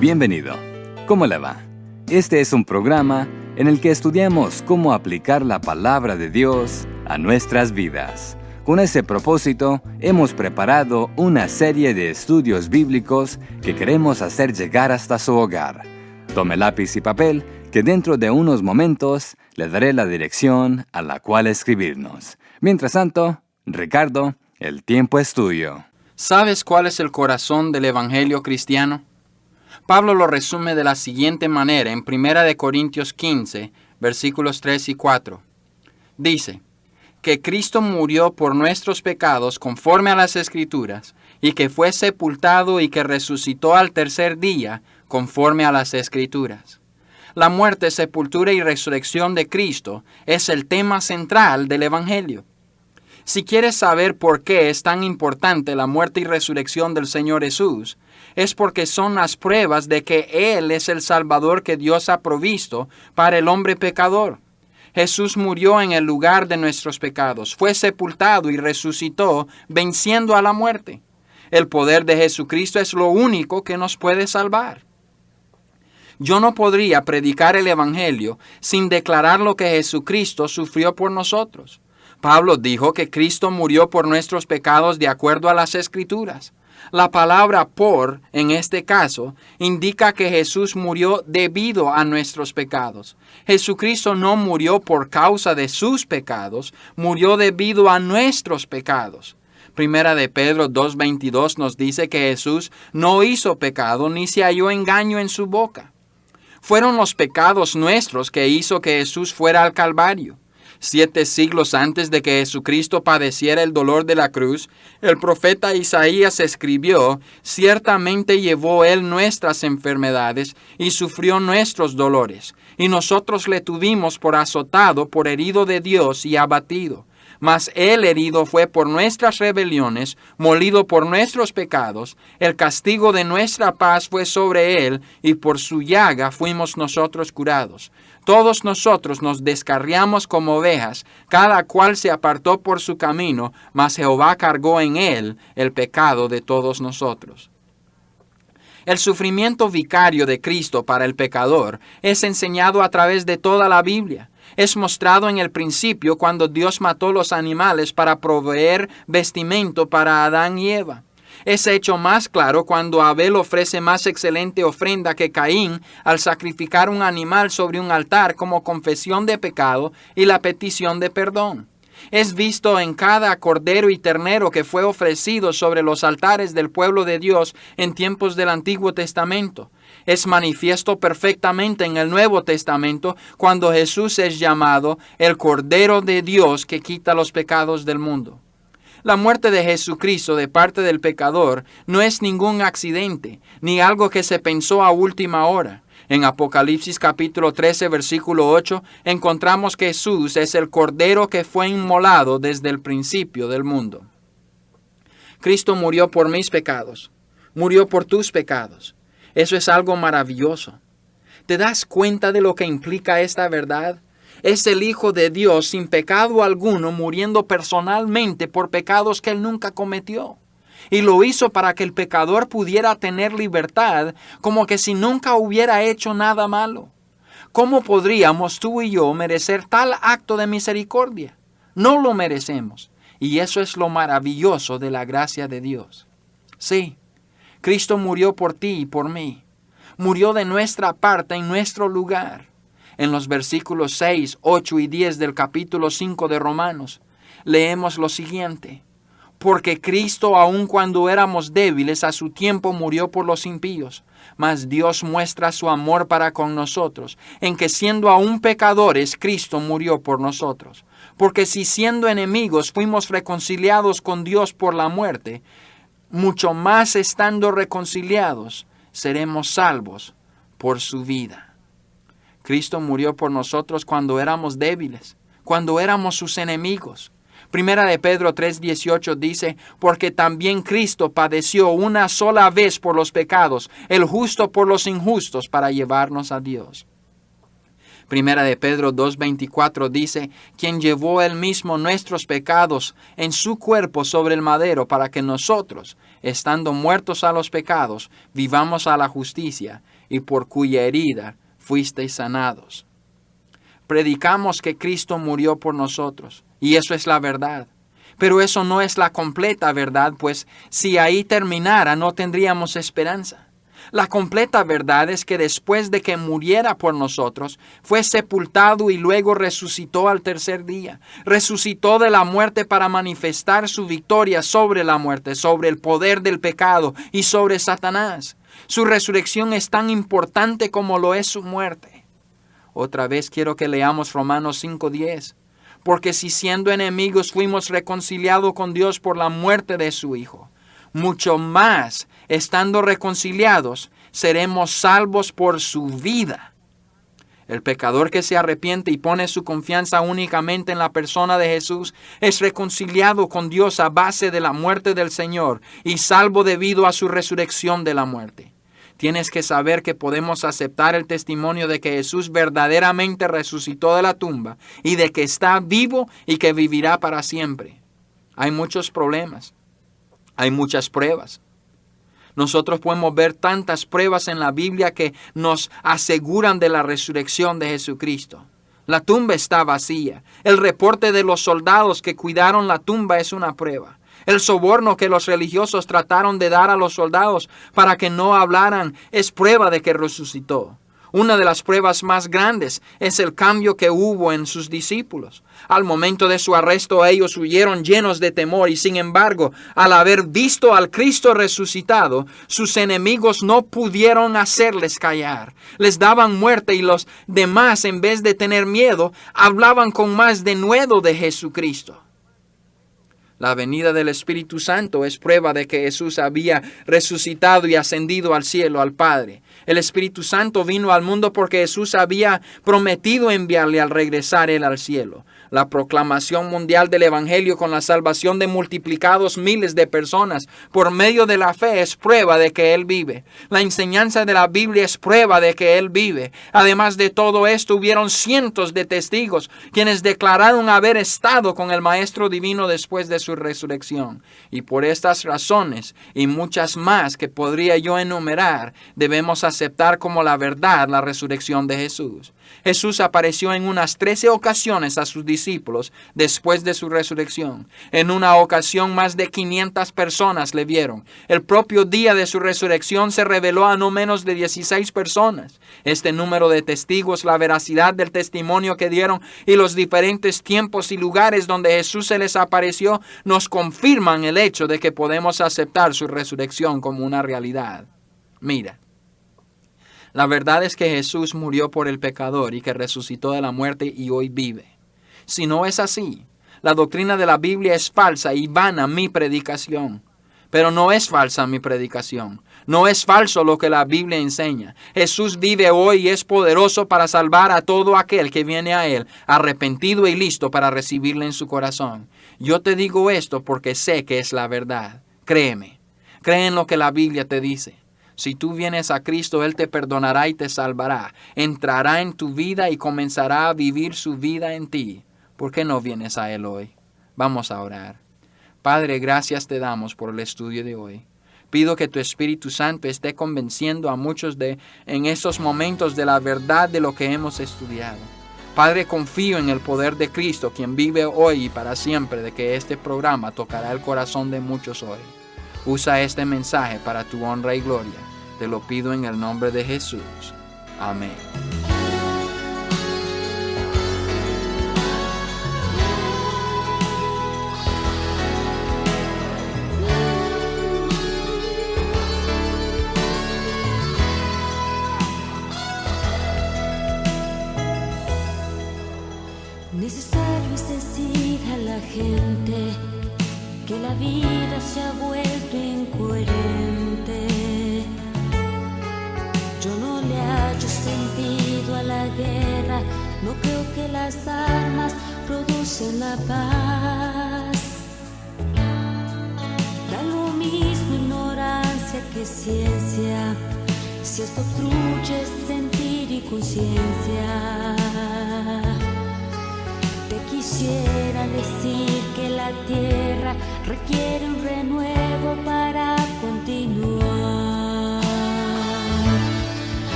Bienvenido. ¿Cómo le va? Este es un programa en el que estudiamos cómo aplicar la palabra de Dios a nuestras vidas. Con ese propósito, hemos preparado una serie de estudios bíblicos que queremos hacer llegar hasta su hogar. Tome lápiz y papel, que dentro de unos momentos le daré la dirección a la cual escribirnos. Mientras tanto, Ricardo, el tiempo es tuyo. ¿Sabes cuál es el corazón del evangelio cristiano? Pablo lo resume de la siguiente manera en 1 Corintios 15, versículos 3 y 4. Dice, que Cristo murió por nuestros pecados conforme a las Escrituras, y que fue sepultado y que resucitó al tercer día conforme a las Escrituras. La muerte, sepultura y resurrección de Cristo es el tema central del evangelio. Si quieres saber por qué es tan importante la muerte y resurrección del Señor Jesús, es porque son las pruebas de que Él es el Salvador que Dios ha provisto para el hombre pecador. Jesús murió en el lugar de nuestros pecados, fue sepultado y resucitó, venciendo a la muerte. El poder de Jesucristo es lo único que nos puede salvar. Yo no podría predicar el Evangelio sin declarar lo que Jesucristo sufrió por nosotros. Pablo dijo que Cristo murió por nuestros pecados de acuerdo a las Escrituras. La palabra por, en este caso, indica que Jesús murió debido a nuestros pecados. Jesucristo no murió por causa de sus pecados, murió debido a nuestros pecados. Primera de Pedro 2:22 nos dice que Jesús no hizo pecado ni se halló engaño en su boca. Fueron los pecados nuestros que hizo que Jesús fuera al Calvario. 7 siglos antes de que Jesucristo padeciera el dolor de la cruz, el profeta Isaías escribió, «Ciertamente llevó él nuestras enfermedades y sufrió nuestros dolores, y nosotros le tuvimos por azotado, por herido de Dios y abatido. Mas él herido fue por nuestras rebeliones, molido por nuestros pecados, el castigo de nuestra paz fue sobre él, y por su llaga fuimos nosotros curados. Todos nosotros nos descarriamos como ovejas, cada cual se apartó por su camino, mas Jehová cargó en él el pecado de todos nosotros». El sufrimiento vicario de Cristo para el pecador es enseñado a través de toda la Biblia. Es mostrado en el principio cuando Dios mató los animales para proveer vestimento para Adán y Eva. Es hecho más claro cuando Abel ofrece más excelente ofrenda que Caín al sacrificar un animal sobre un altar como confesión de pecado y la petición de perdón. Es visto en cada cordero y ternero que fue ofrecido sobre los altares del pueblo de Dios en tiempos del Antiguo Testamento. Es manifiesto perfectamente en el Nuevo Testamento cuando Jesús es llamado el Cordero de Dios que quita los pecados del mundo. La muerte de Jesucristo de parte del pecador no es ningún accidente, ni algo que se pensó a última hora. En Apocalipsis capítulo 13, versículo 8, encontramos que Jesús es el Cordero que fue inmolado desde el principio del mundo. Cristo murió por mis pecados, murió por tus pecados. Eso es algo maravilloso. ¿Te das cuenta de lo que implica esta verdad? Es el Hijo de Dios sin pecado alguno muriendo personalmente por pecados que Él nunca cometió. Y lo hizo para que el pecador pudiera tener libertad como que si nunca hubiera hecho nada malo. ¿Cómo podríamos tú y yo merecer tal acto de misericordia? No lo merecemos. Y eso es lo maravilloso de la gracia de Dios. Sí, Cristo murió por ti y por mí. Murió de nuestra parte en nuestro lugar. En los versículos 6, 8 y 10 del capítulo 5 de Romanos, leemos lo siguiente. Porque Cristo, aun cuando éramos débiles, a su tiempo murió por los impíos. Mas Dios muestra su amor para con nosotros, en que siendo aún pecadores, Cristo murió por nosotros. Porque si siendo enemigos fuimos reconciliados con Dios por la muerte, mucho más estando reconciliados, seremos salvos por su vida. Cristo murió por nosotros cuando éramos débiles, cuando éramos sus enemigos. Primera de Pedro 3:18 dice, porque también Cristo padeció una sola vez por los pecados, el justo por los injustos, para llevarnos a Dios. Primera de Pedro 2:24 dice, quien llevó él mismo nuestros pecados en su cuerpo sobre el madero para que nosotros, estando muertos a los pecados, vivamos a la justicia, y por cuya herida fuisteis sanados. Predicamos que Cristo murió por nosotros, y eso es la verdad. Pero eso no es la completa verdad, pues si ahí terminara no tendríamos esperanza. La completa verdad es que después de que muriera por nosotros, fue sepultado y luego resucitó al tercer día. Resucitó de la muerte para manifestar su victoria sobre la muerte, sobre el poder del pecado y sobre Satanás. Su resurrección es tan importante como lo es su muerte. Otra vez quiero que leamos Romanos 5:10. Porque si siendo enemigos fuimos reconciliados con Dios por la muerte de su Hijo, mucho más, estando reconciliados, seremos salvos por su vida. El pecador que se arrepiente y pone su confianza únicamente en la persona de Jesús es reconciliado con Dios a base de la muerte del Señor y salvo debido a su resurrección de la muerte. Tienes que saber que podemos aceptar el testimonio de que Jesús verdaderamente resucitó de la tumba y de que está vivo y que vivirá para siempre. Hay muchos problemas. Hay muchas pruebas. Nosotros podemos ver tantas pruebas en la Biblia que nos aseguran de la resurrección de Jesucristo. La tumba está vacía. El reporte de los soldados que cuidaron la tumba es una prueba. El soborno que los religiosos trataron de dar a los soldados para que no hablaran es prueba de que resucitó. Una de las pruebas más grandes es el cambio que hubo en sus discípulos. Al momento de su arresto ellos huyeron llenos de temor y sin embargo, al haber visto al Cristo resucitado, sus enemigos no pudieron hacerles callar. Les daban muerte y los demás, en vez de tener miedo, hablaban con más denuedo de Jesucristo. La venida del Espíritu Santo es prueba de que Jesús había resucitado y ascendido al cielo, al Padre. El Espíritu Santo vino al mundo porque Jesús había prometido enviarle al regresar él al cielo. La proclamación mundial del Evangelio con la salvación de multiplicados miles de personas por medio de la fe es prueba de que Él vive. La enseñanza de la Biblia es prueba de que Él vive. Además de todo esto, hubieron cientos de testigos quienes declararon haber estado con el Maestro Divino después de su resurrección. Y por estas razones y muchas más que podría yo enumerar, debemos aceptar como la verdad la resurrección de Jesús. Jesús apareció en unas 13 ocasiones a sus discípulos después de su resurrección. En una ocasión más de 500 personas le vieron. El propio día de su resurrección se reveló a no menos de 16 personas. Este número de testigos, la veracidad del testimonio que dieron y los diferentes tiempos y lugares donde Jesús se les apareció nos confirman el hecho de que podemos aceptar su resurrección como una realidad. Mira. La verdad es que Jesús murió por el pecador y que resucitó de la muerte y hoy vive. Si no es así, la doctrina de la Biblia es falsa y vana mi predicación. Pero no es falsa mi predicación. No es falso lo que la Biblia enseña. Jesús vive hoy y es poderoso para salvar a todo aquel que viene a Él, arrepentido y listo para recibirle en su corazón. Yo te digo esto porque sé que es la verdad. Créeme. Cree en lo que la Biblia te dice. Si tú vienes a Cristo, Él te perdonará y te salvará. Entrará en tu vida y comenzará a vivir su vida en ti. ¿Por qué no vienes a Él hoy? Vamos a orar. Padre, gracias te damos por el estudio de hoy. Pido que tu Espíritu Santo esté convenciendo a muchos en estos momentos de la verdad de lo que hemos estudiado. Padre, confío en el poder de Cristo, quien vive hoy y para siempre, de que este programa tocará el corazón de muchos hoy. Usa este mensaje para tu honra y gloria. Te lo pido en el nombre de Jesús. Amén. Necesario es decir a la gente que la vida se ha vuelto incoherente. Yo no le hallo sentido a la guerra, no creo que las armas producen la paz. Da lo mismo ignorancia que ciencia, si esto obstruye sentir y conciencia. Quisiera decir que la tierra requiere un renuevo para continuar.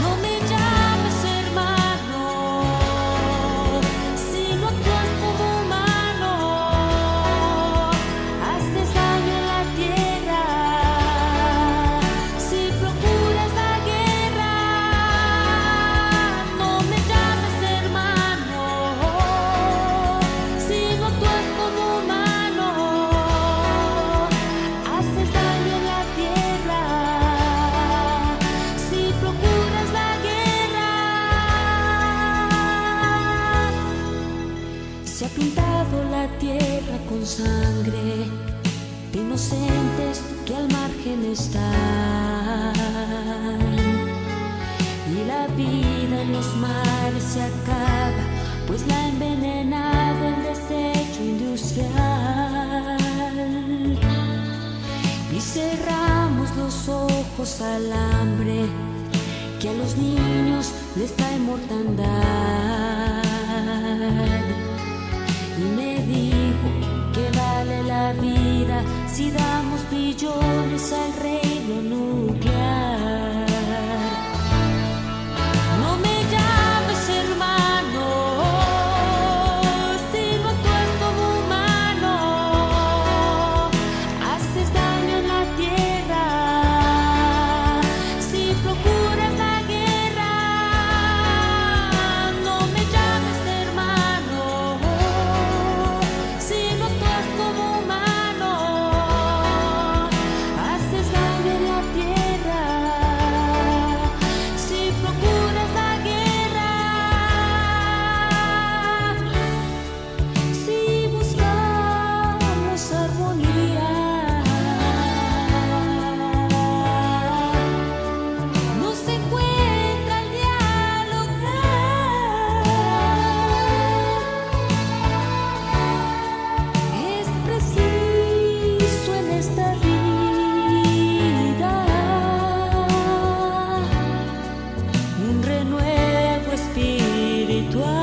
No me llames hermano, si no actúas como humano, haces daño en la tierra, si procuras la guerra. No me llames hermano, si no actúas como humano, haces daño en la tierra, si procuras la guerra. Se ha pintado la tierra con sangre de inocentes que al margen están, y la vida en los mares se acaba, pues la ha envenenado el desecho industrial. Y cerramos los ojos al hambre que a los niños les trae mortandad. Y me dijo que vale la vida si damos billones al reino nuclear. No me llames hermano, si no actúas como humano, haces daño en la tierra, si procuras la guerra. No me llames hermano, si no actúas como humano, haces daño en la tierra, si procuras la guerra. Si buscamos armonía, no se encuentra el dialogar. Es preciso en esta vida un renuevo espiritual.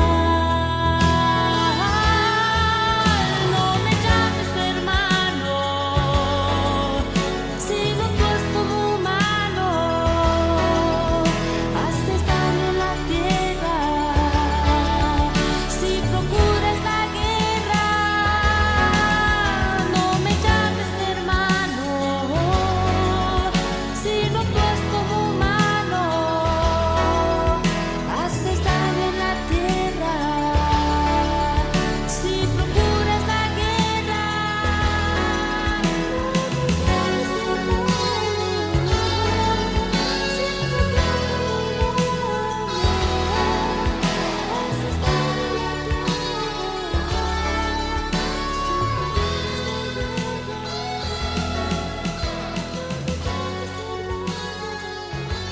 No me llames hermano, si no actúas como humano, haces daño en la tierra, si procuras la guerra. No me llames hermano, si no actúas como humano, haces daño en la tierra, si procuras la guerra.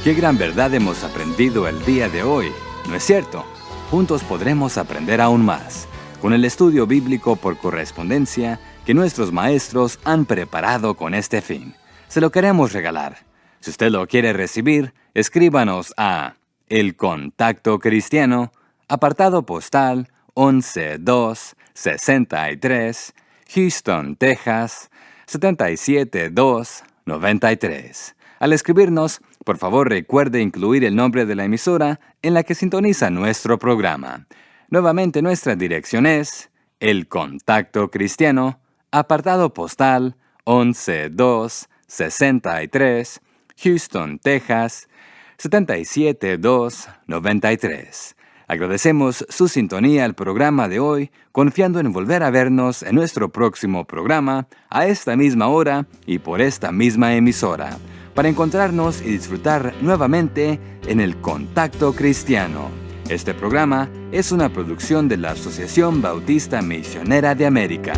Qué gran verdad hemos aprendido el día de hoy, ¿no es cierto? Juntos podremos aprender aún más con el estudio bíblico por correspondencia que nuestros maestros han preparado con este fin. Se lo queremos regalar. Si usted lo quiere recibir, escríbanos a El Contacto Cristiano, apartado postal 11263, Houston, Texas 77293. Al escribirnos, por favor recuerde incluir el nombre de la emisora en la que sintoniza nuestro programa. Nuevamente nuestra dirección es El Contacto Cristiano, apartado postal 11263, Houston, Texas 77293. Agradecemos su sintonía al programa de hoy, confiando en volver a vernos en nuestro próximo programa a esta misma hora y por esta misma emisora, para encontrarnos y disfrutar nuevamente en El Contacto Cristiano. Este programa es una producción de la Asociación Bautista Misionera de América.